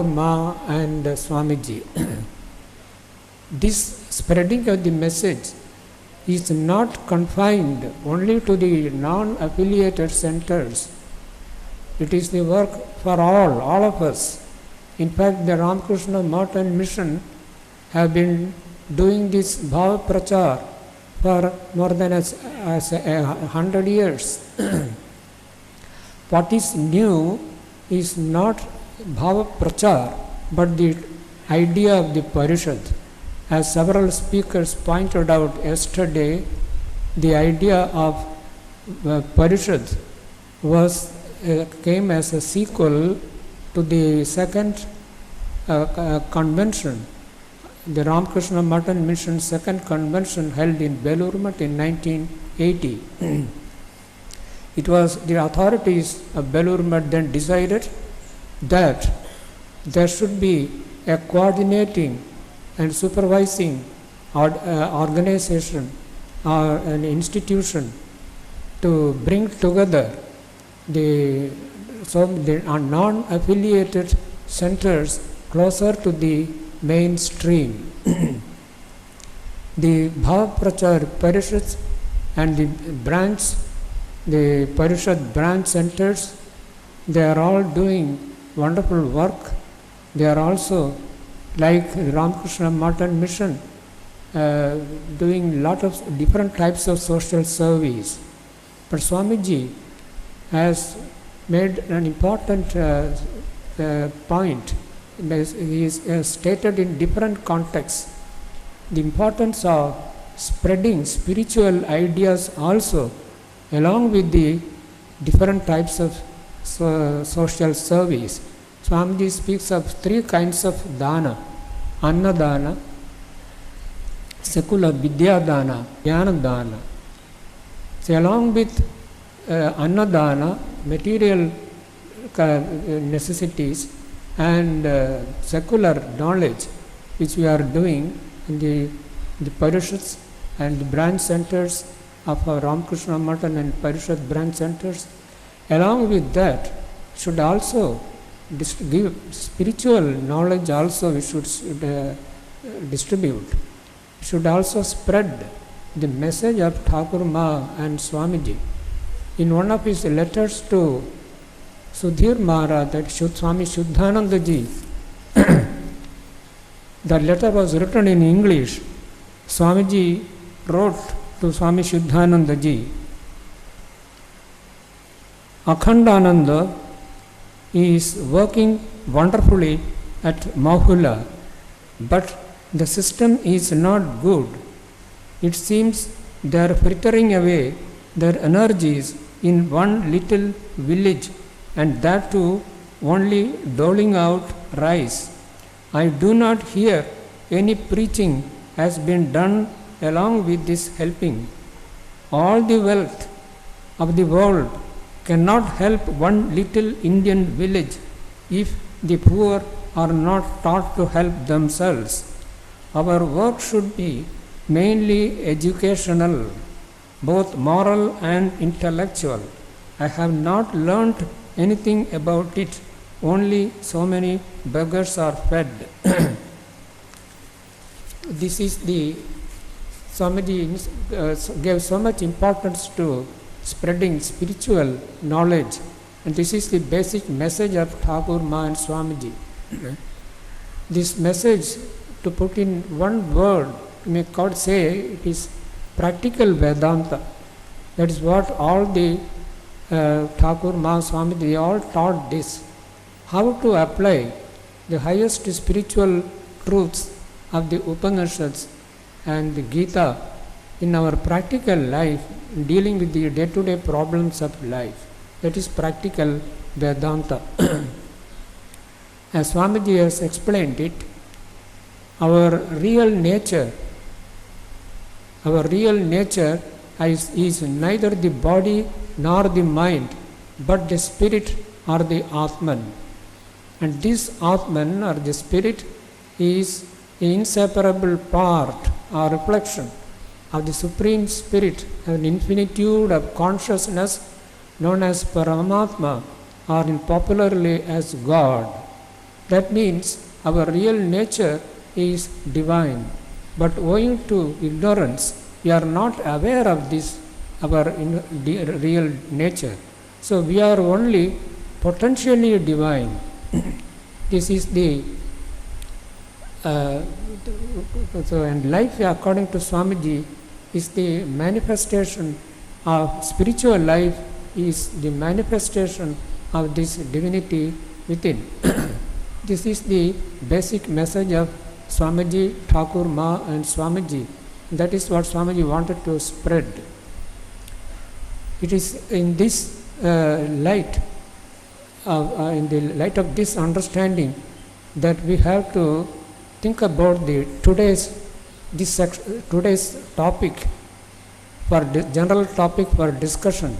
Ma and Swamiji. This spreading of the message is not confined only to the non-affiliated centers. It is the work for all of us. In fact, the Ramakrishna mission have been doing this Bhava Prachar for more than 100 years. What is new is not Bhava Prachar, but the idea of the Parishads. As several speakers pointed out yesterday, the idea of Parishads came as a sequel to the second convention, the Ramakrishna mission second convention held in Belur in 1980. It was the authorities of Belur then decided that there should be a coordinating and supervising organization or an institution to bring together the non-affiliated centers closer to the mainstream. The Bhava Prachar Parishads and the Parishad branch centers, they are all doing wonderful work. They are also, like Ramakrishna mission, doing lot of different types of social service. But Swamiji has made an important point. He is stated in different contexts the importance of spreading spiritual ideas also along with the different types of social service. Swamiji speaks of three kinds of dana: Annadana, secular Vidyadana, Jnanadana. So along with Annadana, material necessities, and secular knowledge which we are doing in the Parishads and the branch centers of our Ramakrishna Matan and Parishad branch centers, along with that should also give spiritual knowledge also we should distribute. We should also spread the message of Thakur Ma and Swamiji. In one of his letters to Sudhir Maharaj, that Swami Shuddhananda ji, the letter was written in English. Swamiji wrote to Swami Shuddhananda ji, Akhandananda is working wonderfully at Mahula, but the system is not good. It seems they are frittering away their energies in one little village, and that too only doling out rice. I do not hear any preaching has been done along with this helping. All the wealth of the world cannot help one little Indian village if the poor are not taught to help themselves. Our work should be mainly educational, both moral and intellectual. I have not learnt anything about it, only so many beggars are fed. This is the Swamiji gave so much importance to spreading spiritual knowledge, and this is the basic message of Thakur Ma and Swamiji. This message, to put in one word, you may say it is practical Vedanta. That is what all the Thakur Ma, Swamiji, they all taught this. How to apply the highest spiritual truths of the Upanishads and the Gita in our practical life, dealing with the day-to-day problems of life. That is practical Vedanta. As Swamiji has explained it, our real nature is neither the body nor the mind, but the spirit or the Atman. And this Atman or the spirit is the inseparable part or reflection of the Supreme Spirit, an infinitude of consciousness known as Paramatma, or popularly as God. That means our real nature is divine. But owing to ignorance, we are not aware of this, our real nature. So we are only potentially divine. This is the and life, according to Swamiji, is the manifestation of spiritual life, is the manifestation of this divinity within. This is the basic message of Swamiji, Thakur Ma and Swamiji. That is what Swamiji wanted to spread. It is in this light, in the light of this understanding, that we have to think about the today's topic, for general topic for discussion.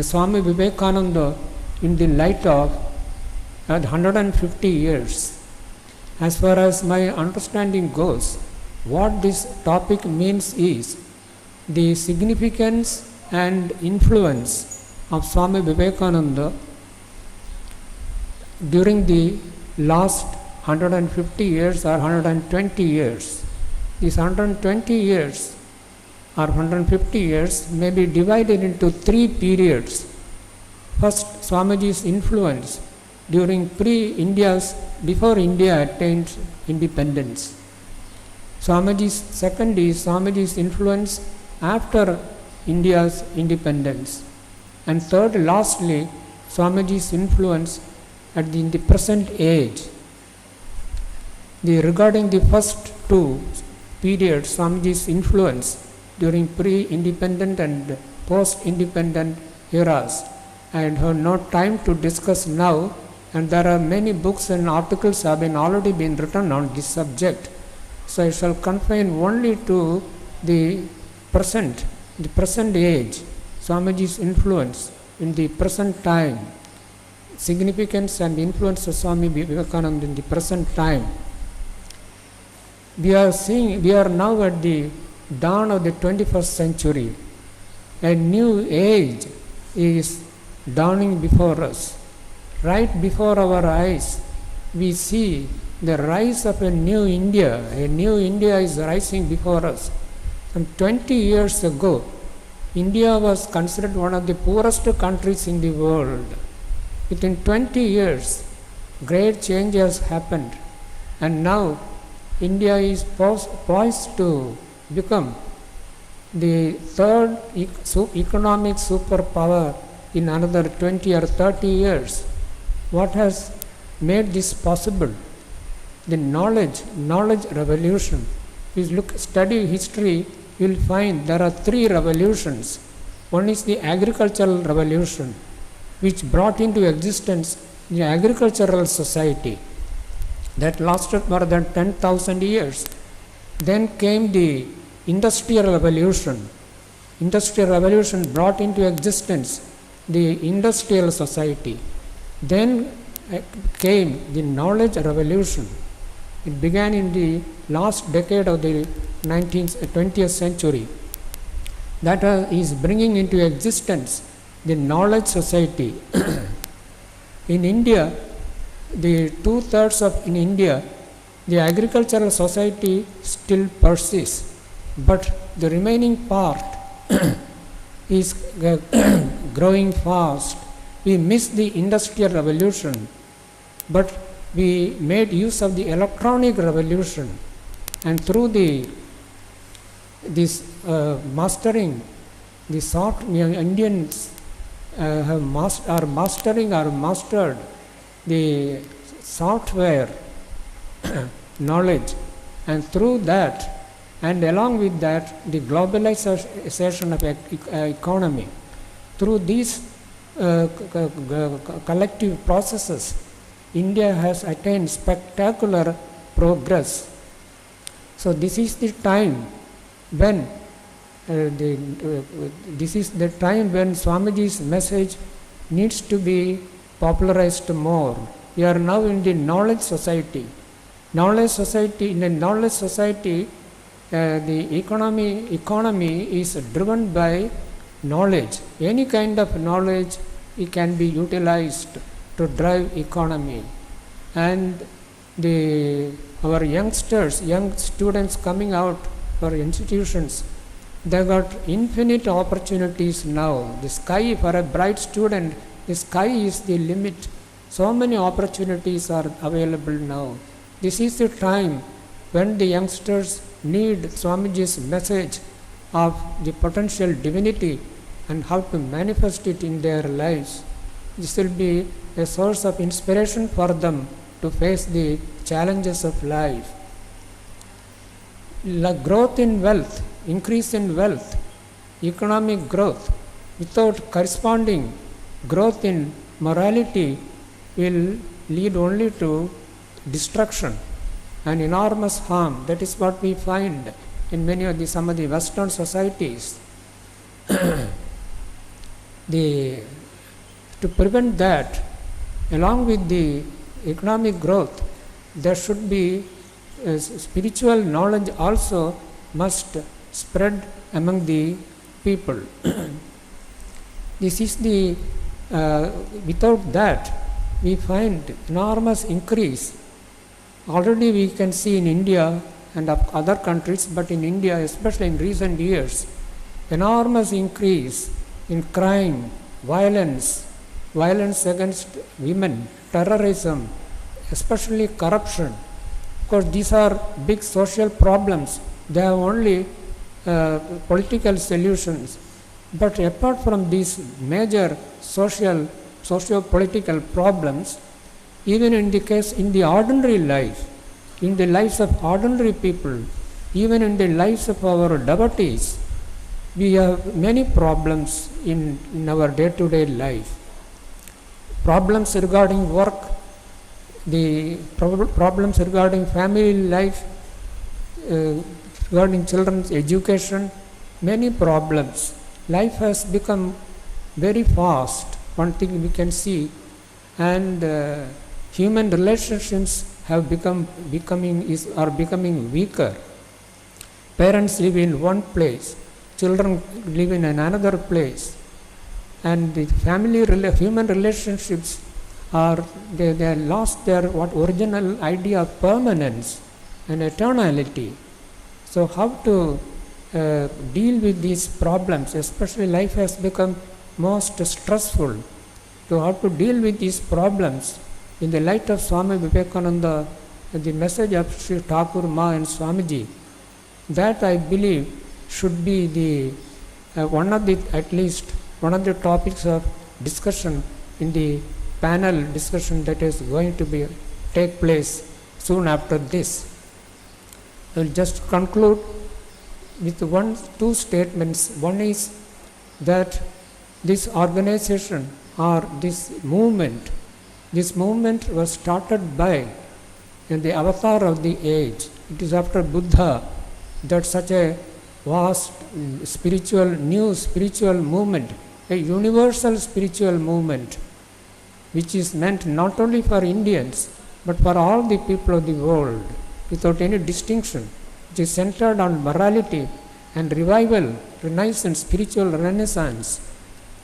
Swami Vivekananda, in the light of 150 years, as far as my understanding goes, what this topic means is the significance and influence of Swami Vivekananda during the last 150 years or 120 years. These 120 years or 150 years may be divided into three periods. First, Swamiji's influence during before India attained independence. Second is Swamiji's influence after India's independence. And third, lastly, Swamiji's influence in the present age. Regarding the first two periods, Swamiji's influence during pre-independent and post-independent eras, I have no time to discuss now, and there are many books and articles have already been written on this subject. So I shall confine only to the present age, Swamiji's influence in the present time, significance and influence of Swami Vivekananda in the present time. We are now at the dawn of the 21st century. A new age is dawning before us. Right before our eyes, we see the rise of a new India. A new India is rising before us. Some 20 years ago, India was considered one of the poorest countries in the world. Within 20 years, great change has happened, and now India is poised to become the third economic superpower in another 20 or 30 years. What has made this possible? The knowledge revolution. If you study history, you will find there are three revolutions. One is the agricultural revolution, which brought into existence the agricultural society. That lasted more than 10,000 years. Then came the industrial revolution. Industrial revolution brought into existence the industrial society. Then came the knowledge revolution. It began in the last decade of the 20th century. That is bringing into existence the knowledge society. In India, in India, the agricultural society still persists, but the remaining part is growing fast. We missed the industrial revolution, but we made use of the electronic revolution, and through this mastering, the Indians have mastered the software knowledge, and through that, and along with that, the globalization of economy. Through these collective processes, India has attained spectacular progress. So this is the time when Swamiji's message needs to be popularized more. We are now in the knowledge society. In a knowledge society, the economy is driven by knowledge. Any kind of knowledge it can be utilized to drive economy. And our youngsters, young students coming out for institutions, they got infinite opportunities now. The sky for a bright student, the sky is the limit. So many opportunities are available now. This is the time when the youngsters need Swamiji's message of the potential divinity and how to manifest it in their lives. This will be a source of inspiration for them to face the challenges of life. Growth in wealth, increase in wealth, economic growth without corresponding growth in morality will lead only to destruction and enormous harm. That is what we find in some of the Western societies. To prevent that, along with the economic growth, there should be spiritual knowledge also must spread among the people. This is without that we find enormous increase. Already we can see in India and other countries, but in India, especially in recent years, enormous increase in crime, violence against women, terrorism, especially corruption. Of course, these are big social problems. They have only political solutions. But apart from these major socio-political problems, even in the ordinary life, in the lives of ordinary people, even in the lives of our devotees, we have many problems in our day-to-day life. Problems regarding work, the problems regarding family life, regarding children's education, many problems. Life has become very fast, one thing we can see, and human relationships have becoming weaker. Parents live in one place, children live in another place, and the human relationships they lost their original idea of permanence and eternality. So how to deal with these problems? Especially life has become most stressful. So how to deal with these problems in the light of Swami Vivekananda, the message of Sri Thakur Ma and Swamiji, that I believe should be one of the topics of discussion in the panel discussion that is going to take place soon after this. I will just conclude with two statements. One is that this organization or this movement was started by the avatar of the age. It is after Buddha that such a vast new spiritual movement, a universal spiritual movement, which is meant not only for Indians but for all the people of the world without any distinction. It is centered on morality and revival, renaissance, spiritual renaissance.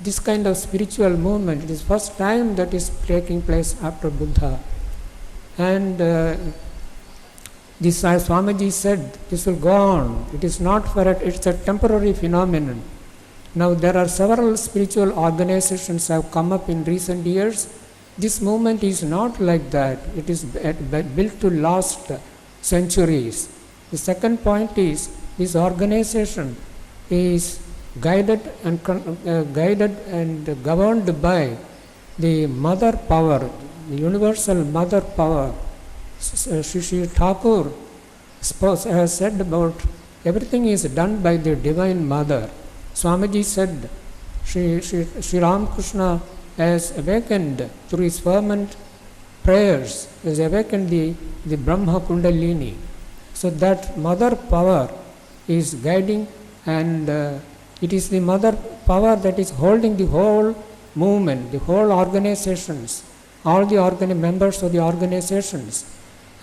This kind of spiritual movement, it is first time that is taking place after Buddha. And this, as Swamiji said, this will go on. It is not it's a temporary phenomenon. Now there are several spiritual organizations have come up in recent years. This movement is not like that. It is built to last centuries. The second point is this organization is guided and governed by the mother power, the universal mother power. Sri Thakur has said about everything is done by the divine mother. Swamiji said Sri Ramakrishna has awakened through his fervent prayers, has awakened the Brahma Kundalini. So that mother power is guiding, and it is the mother power that is holding the whole movement, the whole organizations, all the members of the organizations.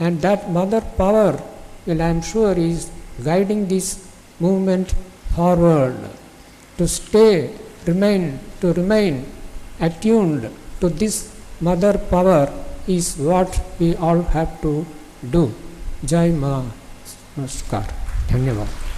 And that mother power, I am sure, is guiding this movement forward to remain attuned to this mother power is what we all have to do. Jai Ma. Namaskar. Dhanyavad.